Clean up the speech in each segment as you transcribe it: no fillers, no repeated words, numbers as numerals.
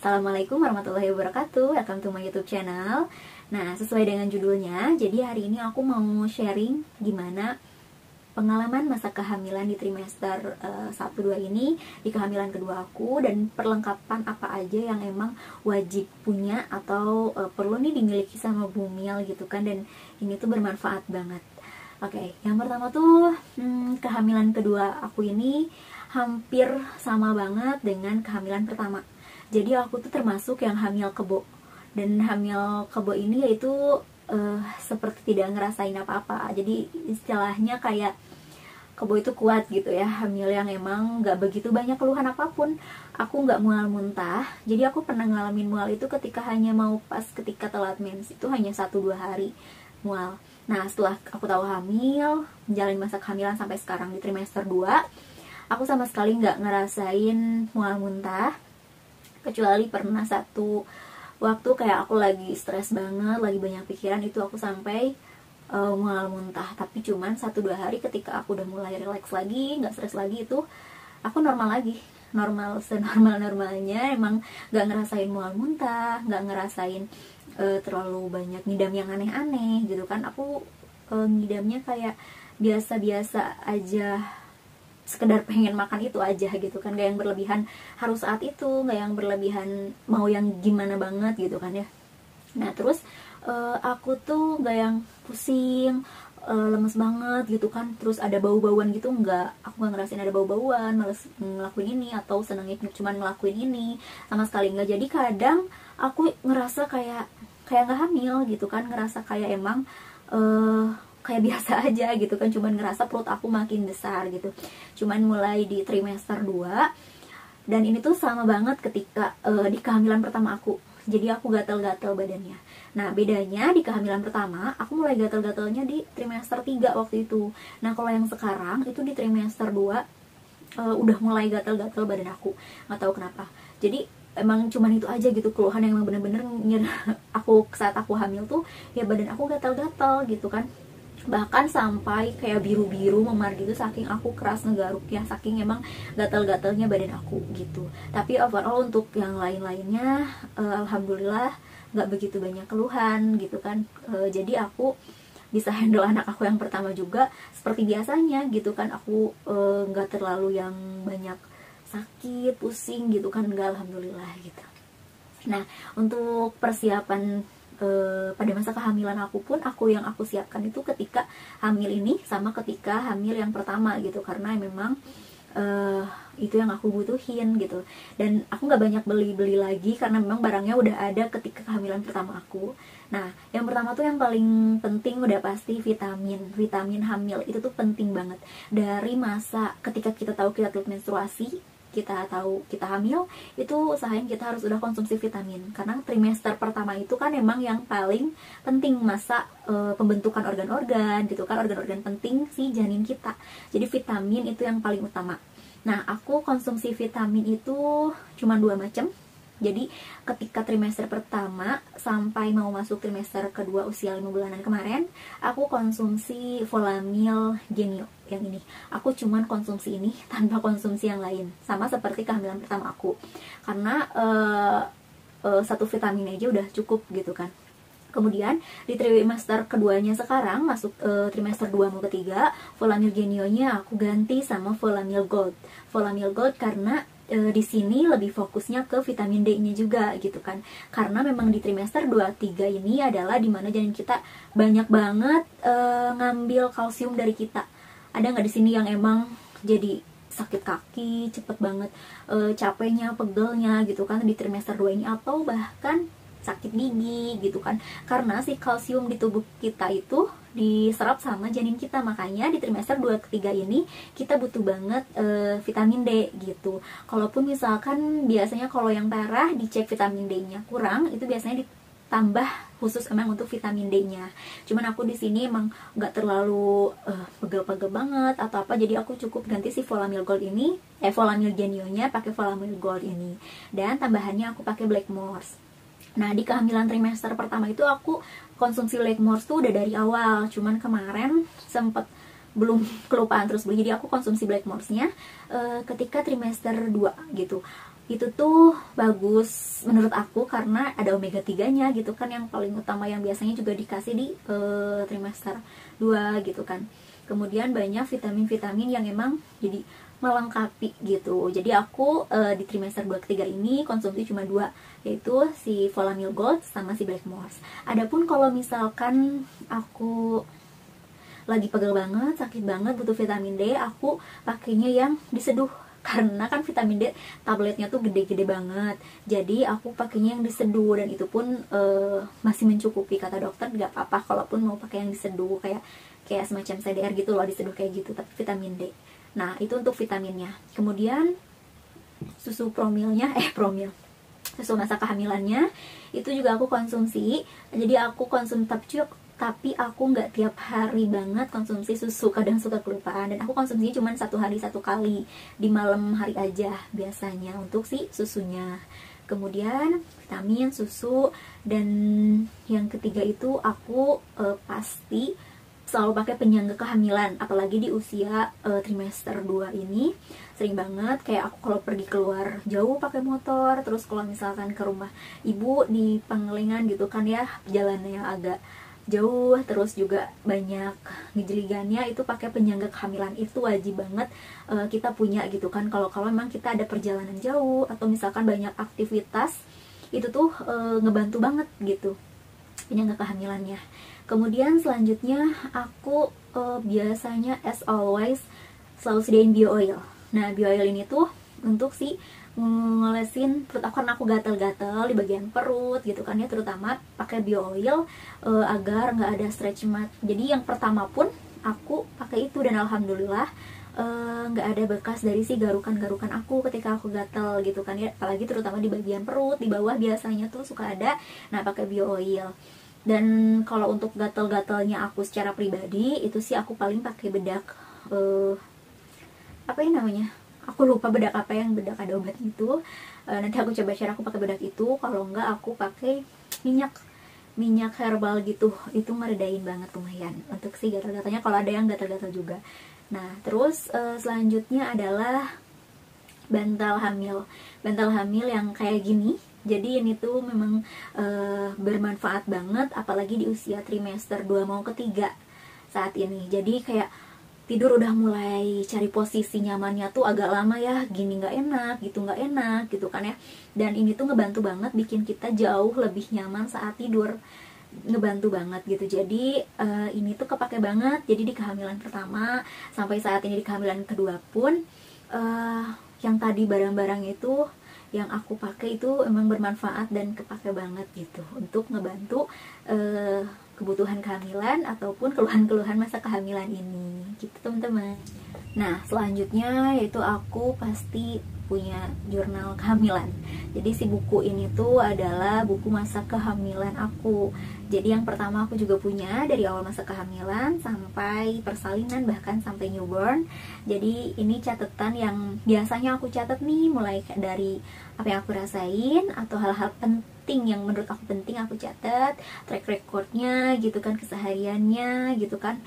Assalamualaikum warahmatullahi wabarakatuh. Welcome to my YouTube channel. Nah, sesuai dengan judulnya, jadi hari ini aku mau sharing gimana pengalaman masa kehamilan di trimester 1-2 ini, di kehamilan kedua aku, dan perlengkapan apa aja yang emang wajib punya atau perlu nih dimiliki sama bumil gitu kan, dan ini tuh bermanfaat banget. Oke, yang pertama tuh kehamilan kedua aku ini hampir sama banget dengan kehamilan pertama. Jadi aku tuh termasuk yang hamil kebo. Dan hamil kebo ini yaitu seperti tidak ngerasain apa-apa. Jadi istilahnya kayak kebo itu kuat gitu ya. Hamil yang emang gak begitu banyak keluhan apapun. Aku gak mual muntah. Jadi aku pernah ngalamin mual itu ketika hanya mau pas ketika telat mens. Itu hanya 1-2 hari mual. Nah, setelah aku tahu hamil, menjalani masa kehamilan sampai sekarang di trimester 2, aku sama sekali nggak ngerasain mual muntah, kecuali pernah satu waktu kayak aku lagi stres banget, lagi banyak pikiran, itu aku sampai mual muntah. Tapi cuman 1-2 hari ketika aku udah mulai relax lagi, nggak stres lagi, itu aku normal lagi, normal senormal-normalnya. Emang nggak ngerasain mual muntah, nggak ngerasain terlalu banyak ngidam yang aneh-aneh gitu kan. Aku ngidamnya kayak biasa-biasa aja, sekedar pengen makan itu aja gitu kan, gak yang berlebihan harus saat itu, gak yang berlebihan mau yang gimana banget gitu kan ya. Nah terus aku tuh gak yang pusing, lemes banget gitu kan, terus ada bau-bauan gitu, aku gak ngerasain ada bau-bauan, males ngelakuin ini atau senengnya cuman ngelakuin ini, sama sekali nggak. Jadi kadang aku ngerasa kayak gak hamil gitu kan, ngerasa kayak emang kayak biasa aja gitu kan, cuman ngerasa perut aku makin besar gitu. Cuman mulai di trimester 2, dan ini tuh sama banget ketika di kehamilan pertama aku. Jadi aku gatel-gatel badannya. Nah bedanya di kehamilan pertama aku mulai gatel-gatelnya di trimester 3 waktu itu. Nah kalau yang sekarang itu di trimester 2 udah mulai gatel-gatel badan aku, nggak tahu kenapa. Jadi emang cuman itu aja gitu keluhan yang emang bener-bener aku saat aku hamil tuh ya, badan aku gatel-gatel gitu kan. Bahkan sampai kayak biru-biru memar gitu, saking aku keras ngegaruknya, saking emang gatal-gatalnya badan aku gitu. Tapi overall untuk yang lain-lainnya alhamdulillah nggak begitu banyak keluhan gitu kan. Jadi aku bisa handle anak aku yang pertama juga seperti biasanya gitu kan. Aku nggak terlalu yang banyak sakit, pusing gitu kan, nggak, alhamdulillah gitu. Nah untuk persiapan pada masa kehamilan aku pun, yang aku siapkan itu ketika hamil ini sama ketika hamil yang pertama gitu, karena memang itu yang aku butuhin gitu. Dan aku nggak banyak beli lagi karena memang barangnya udah ada ketika kehamilan pertama aku. Nah yang pertama tuh yang paling penting udah pasti vitamin hamil. Itu tuh penting banget. Dari masa ketika kita tahu kita tuh menstruasi, kita tahu kita hamil, itu usahain kita harus udah konsumsi vitamin, karena trimester pertama itu kan emang yang paling penting masa pembentukan organ-organ gitu kan, organ-organ penting si janin kita. Jadi vitamin itu yang paling utama. Nah aku konsumsi vitamin itu cuma 2 macam. Jadi ketika trimester pertama sampai mau masuk trimester kedua usia 5 bulanan kemarin, aku konsumsi Volamil Genio yang ini. Aku cuman konsumsi ini tanpa konsumsi yang lain, sama seperti kehamilan pertama aku, karena satu vitamin aja udah cukup gitu kan. Kemudian di trimester keduanya sekarang masuk trimester 2 mau ketiga, Volamil Genio-nya aku ganti sama Volamil Gold. Volamil Gold karena di sini lebih fokusnya ke vitamin D-nya juga gitu kan. Karena memang di trimester 2-3 ini adalah dimana janin kita banyak banget ngambil kalsium dari kita. Ada nggak di sini yang emang jadi sakit kaki cepet banget, capeknya, pegelnya gitu kan di trimester 2 ini, atau bahkan sakit gigi gitu kan, karena si kalsium di tubuh kita itu diserap sama janin kita. Makanya di trimester 2-3 ini kita butuh banget vitamin D gitu. Kalaupun misalkan biasanya kalau yang parah dicek vitamin D-nya kurang, itu biasanya ditambah khusus emang untuk vitamin D-nya. Cuman aku di sini emang nggak terlalu pegel-pegel banget atau apa, jadi aku cukup ganti si Volamil Gold ini, Volamil Genio-nya pakai Volamil Gold ini, dan tambahannya aku pakai Blackmores. Nah di kehamilan trimester pertama itu aku konsumsi Blackmores tuh udah dari awal, cuman kemarin sempet belum kelupaan terus beli, jadi aku konsumsi Blackmores-nya ketika trimester 2 gitu. itu tuh bagus menurut aku karena ada omega 3-nya gitu kan, yang paling utama yang biasanya juga dikasih di trimester 2 gitu kan. Kemudian banyak vitamin-vitamin yang emang jadi melengkapi gitu. Jadi aku di trimester 2 ketiga ini konsumsi cuma 2, yaitu si Volamil Gold sama si Blackmores. Adapun kalau misalkan aku lagi pegel banget, sakit banget, butuh vitamin D, aku pakainya yang diseduh. Karena kan vitamin D tabletnya tuh gede-gede banget, jadi aku pakainya yang diseduh, dan itu pun masih mencukupi kata dokter. Gak apa-apa kalaupun mau pakai yang diseduh, kayak semacam CDR gitu loh, diseduh kayak gitu, tapi vitamin D. Nah itu untuk vitaminnya. Kemudian susu susu masa kehamilannya itu juga aku konsumsi. Jadi aku tapi aku nggak tiap hari banget konsumsi susu, kadang suka kelupaan, dan aku konsumsi cuma 1 hari 1 kali di malam hari aja biasanya untuk si susunya. Kemudian vitamin, susu, dan yang ketiga itu aku pasti selalu pakai penyangga kehamilan, apalagi di usia trimester 2 ini sering banget kayak aku kalau pergi keluar jauh pakai motor, terus kalau misalkan ke rumah ibu di Pangalengan gitu kan ya, jalannya yang agak jauh, terus juga banyak ngejeligannya, itu pakai penyangga kehamilan itu wajib banget kita punya gitu kan. Kalau memang kita ada perjalanan jauh atau misalkan banyak aktivitas, itu tuh ngebantu banget gitu penyangga kehamilannya. Kemudian selanjutnya aku biasanya as always selalu sediain bio oil. Nah bio oil ini tuh untuk si ngolesin perut aku, karena aku gatal-gatal di bagian perut gitu kan ya, terutama pakai bio oil agar nggak ada stretch mark. Jadi yang pertama pun aku pakai itu, dan alhamdulillah nggak ada bekas dari si garukan-garukan aku ketika aku gatal gitu kan ya, apalagi terutama di bagian perut, di bawah biasanya tuh suka ada. Nah pakai bio oil. Dan kalau untuk gatal-gatalnya aku secara pribadi itu sih aku paling pakai bedak apa ya namanya, aku lupa bedak apa, yang bedak ada obat itu. Nanti aku coba share aku pakai bedak itu. Kalau enggak aku pakai minyak herbal gitu, itu ngeredain banget lumayan untuk si gatal-gatalnya kalau ada yang gatal-gatal juga. Nah terus selanjutnya adalah bantal hamil yang kayak gini. Jadi ini tuh memang bermanfaat banget, apalagi di usia trimester 2 mau ketiga saat ini. Jadi kayak tidur udah mulai cari posisi nyamannya tuh agak lama ya, gini nggak enak gitu kan ya. Dan ini tuh ngebantu banget bikin kita jauh lebih nyaman saat tidur, ngebantu banget gitu. Jadi ini tuh kepake banget. Jadi di kehamilan pertama sampai saat ini di kehamilan kedua pun yang tadi barang-barang itu yang aku pakai itu emang bermanfaat dan kepake banget gitu untuk ngebantu kebutuhan kehamilan ataupun keluhan-keluhan masa kehamilan ini gitu teman-teman. Nah selanjutnya yaitu aku pasti punya jurnal kehamilan. Jadi si buku ini tuh adalah buku masa kehamilan aku. Jadi yang pertama aku juga punya dari awal masa kehamilan sampai persalinan, bahkan sampai newborn. Jadi ini catatan yang biasanya aku catat nih, mulai dari apa yang aku rasain atau hal-hal penting yang menurut aku penting aku catat, track recordnya gitu kan, kesehariannya gitu kan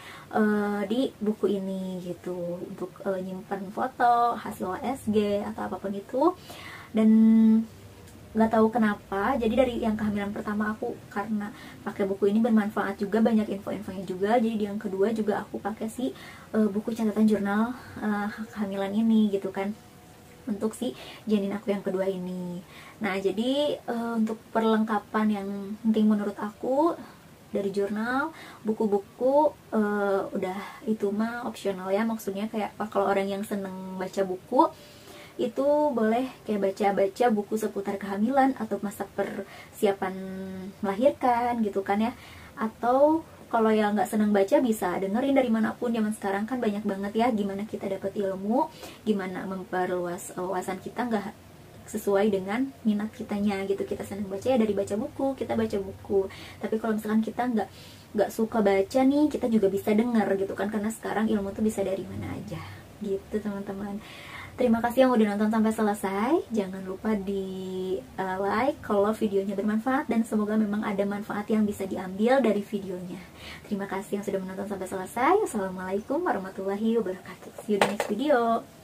di buku ini gitu, untuk nyimpan foto, hasil USG atau apapun itu. Dan nggak tahu kenapa, jadi dari yang kehamilan pertama aku karena pakai buku ini bermanfaat juga, banyak info-infonya juga. Jadi di yang kedua juga aku pakai si buku catatan jurnal kehamilan ini gitu kan, untuk si janin aku yang kedua ini. Nah jadi untuk perlengkapan yang penting menurut aku dari jurnal, buku-buku udah itu mah opsional ya, maksudnya kayak kalau orang yang seneng baca buku itu boleh kayak baca-baca buku seputar kehamilan atau masa persiapan melahirkan gitu kan ya. Atau kalau yang nggak seneng baca bisa dengerin dari manapun. Zaman sekarang kan banyak banget ya gimana kita dapat ilmu, gimana memperluas wawasan kita, nggak sesuai dengan minat kitanya gitu. Kita seneng baca ya dari baca buku, kita baca buku. Tapi kalau misalkan kita nggak suka baca nih, kita juga bisa denger gitu kan, karena sekarang ilmu tuh bisa dari mana aja gitu teman-teman. Terima kasih yang udah nonton sampai selesai. Jangan lupa di like kalau videonya bermanfaat, dan semoga memang ada manfaat yang bisa diambil dari videonya. Terima kasih yang sudah menonton sampai selesai. Assalamualaikum warahmatullahi wabarakatuh. See you di next video.